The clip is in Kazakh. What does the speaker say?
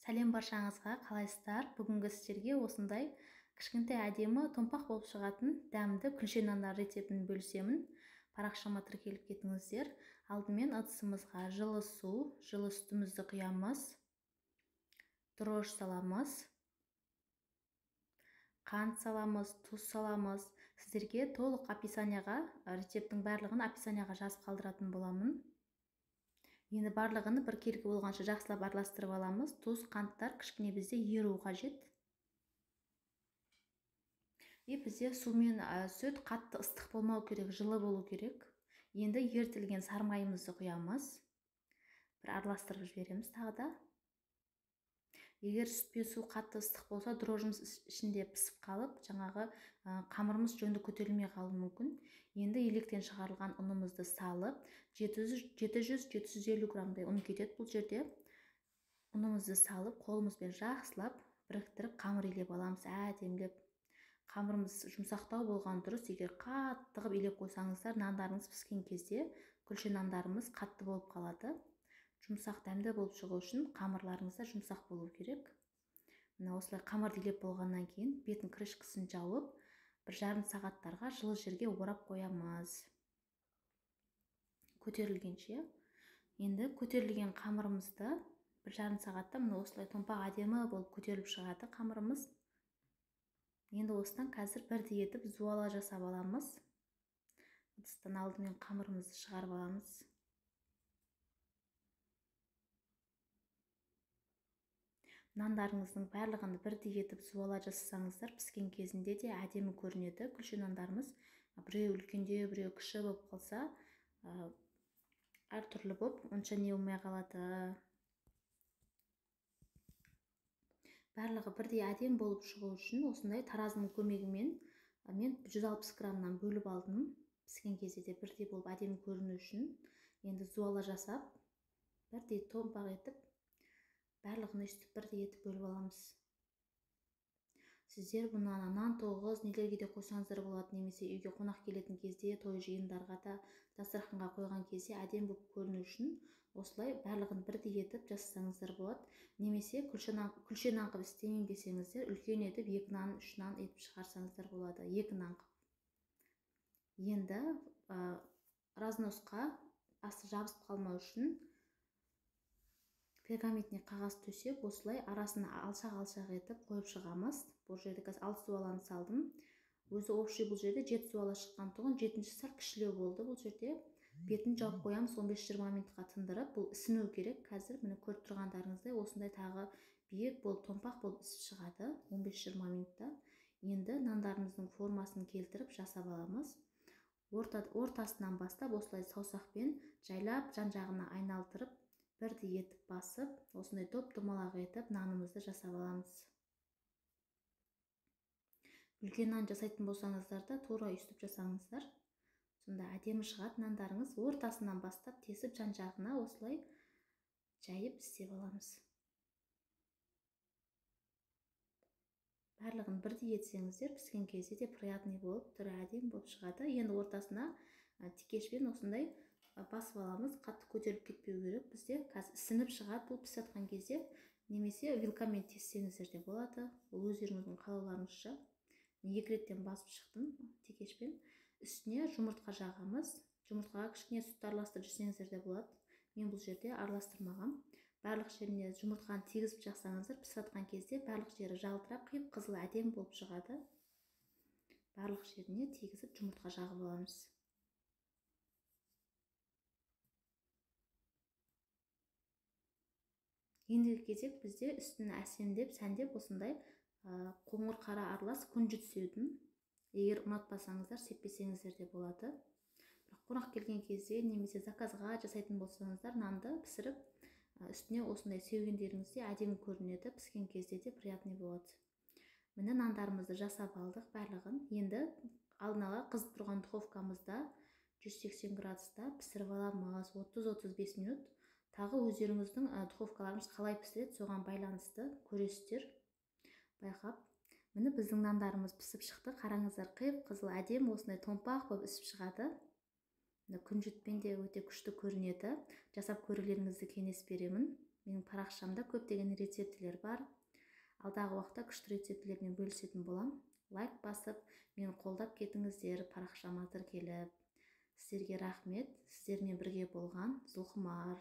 Сәлем баршаңызға, қалайсыздар? Бүгінгі сіздерге осындай кішкентай әдемі томпақ болып шығатын дәмді күлше нандар рецептін бөлісемін. Парақшама тіркеліп кетіңіздер. Алдымен ыдысымызға жылы су, жылы сүтімізді құямыз, дрожж саламыз, қант саламыз, тұз саламыз. Сіздерге толық описанияға, рецепттің барлығын описанияға жазып қалдыратын боламын. Енді барлығыны бір келгі болғанша жақсылап араластырып аламыз. Тұз, қанттар кішкене бізде еру қажет. Бізде су мен сүт қатты ыстық болмау керек, жылы болу керек. Енді ертілген сармайымызды құямыз. Бір араластырып жібереміз тағы да. Егер сүт пен су қатты ыстық болса, дрожжымыз ішінде пісіп қалып, жаңағы қамырымыз жөнді көтерілмей қалуы мүмкін. Енді електен шығарылған ұнымызды салып, 700-750 граммдай ұн кетеді бұл жерде. Ұнымызды салып, қолымызбен жақсылап біріктіріп, қамыр илеп аламыз, әдемілеп. Қамырымыз жұмсақтау болған дұрыс. Егер қатты қылып илеп қойсаңыздар, нандарыңыз піскен кезде күлше нандарымыз қатты болып қалады. Жұмсақ дәмді болып шығу үшін қамырларыңызда жұмсақ болу керек. Мына осылай қамырды илеп болғаннан кейін бетін крышкасын жауып, 1,5 сағаттарға жылы жерге орап қоямыз. Көтерілгенше. Енді көтерілген қамырымызды 1,5 сағатта мына осылай томпақ әдемі болып көтеріліп шығады қамырымыз. Енді осыдан қазір бірдей етіп зуала жасап аламыз. Ыдыстан алдымен қамырымызды шығарып аламыз. Нандарыңыздың барлығын бірдей етіп зуала жасасаңыздар, піскен кезінде де әдемі көрінеді. Күлше нандарымыз біреу үлкендеу, біреу кіші болып қалса, әртүрлі болып, онша не болмай қалады. Барлығы бірдей әдем болып шығу үшін осындай таразының көмегімен мен 160 граммнан бөліп алдым. Піскен кезде де бірдей болып әдемі көріну үшін. Енді зуала жасап, бірдей томпақ етіп, барлығын өстіп бірдей етіп бөліп аламыз. Сіздер бұны нан тоғыз нелерге де қойсаңыздар болады, немесе үйге қонақ келетін кезде, той жиындарға да, дастарханға қойған кезде әдем болып көріну үшін осылай барлығын бірдей етіп жасасаңыздар болады. Немесе күлше нан қылып істемеймін десеңіздер, үлкен етіп 2 нан, 3 нан етіп шығарсаңыздар болады, 2 нан қылып. Енді разносқа асты жабысып қалмау үшін пергаментіне қағаз төсеп, осылай арасына алшақ-алшақ етіп қойып шығамыз. Бұл жерде қазір 6 зуаланы салдым. Өзі общий бұл жерде 7 зуала шыққан тұғын, 7-ші сәл кішілеу болды. Бұл жерде бетін жауып қоямыз 15-20 минутқа тындырып. Бұл ісіну керек. Қазір міне көріп тұрғандарыңыздай осындай тағы биік болып, томпақ болып ісіп шығады 15-20 минутта. Енді нандарымыздың формасын келтіріп жасап аламыз. Ортасынан бастап осылай саусақпен жайлап жан-жағына айналдырып, бірдей етіп басып, осындай топ-домалақ етіп нанымызды жасап аламыз. Үлкен нан жасайтын болсаңыздар да тура үстіп жасаңыздар. Сонда әдемі шығады нандарыңыз. Ортасынан бастап тесіп жан-жағына осылай жайып істеп аламыз. Барлығын бірдей етсеңіздер, піскен кезде де приятный болып, түрі әдемі болып шығады. Енді ортасына тикешпен осындай басып аламыз, қатты көтеріліп кетпеу керек. Бізде қазір ісініп шығады, бұл пісіп жатқан кезде, немесе вилкамен тессеңіздер де болады. Бұл өздеріңіздің қалауларыңызша. 2 реттен басып шықтым тикешпен. Үстіне жұмыртқа жағамыз. Жұмыртқаға кішкене сүт араластырып жесеңіздер де болады. Мен бұл жерде араластырмағам. Барлық жеріне жұмыртқаны тигізіп жақсаңыздар, пісіп жатқан кезде барлық жері жалтырап, қиып қызыл әдем болып шығады. Барлық жеріне тигізіп жұмыртқа жағып аламыз. Ендігі кезек бізде үстін әсемдеп, сәндеп осындай қоңыр қара аралас күнжіт сеудің. Егер ұнатпасаңыздар, сеппесеңіздер де болады. Қонақ келген кезде, немесе заказға жасайтын болсаңыздар, нанды пісіріп, үстіне осындай сеугендеріңізде әдемі көрінеді, піскен кезде де приятный болады. Міне нандарымызды жасап алдық барлығын. Енді алдын ала қызып тұрған духовкамызда 180 градуста пісіріп аламыз 30-35 минут. Тағы өздеріңіздің духовкаларыңыз қалай пісіреді, соған байланысты көресіздер. Байқап, міне біздің нандарымыз пісіп шықты. Қараңыздар, қиып қызыл әдем осындай томпақ болып ісіп шығады. Күнжітпен де өте күшті көрінеді. Жасап көрулеріңізді кеңес беремін. Менің парақшамда көптеген рецептілер бар. Алдағы уақытта күшті рецептілермен бөлісетін болам. Лайк басып, мені қолдап кетіңіздер, парақшама тіркеліп. Сіздерге рахмет. Сіздермен бірге болған Зұлхымар.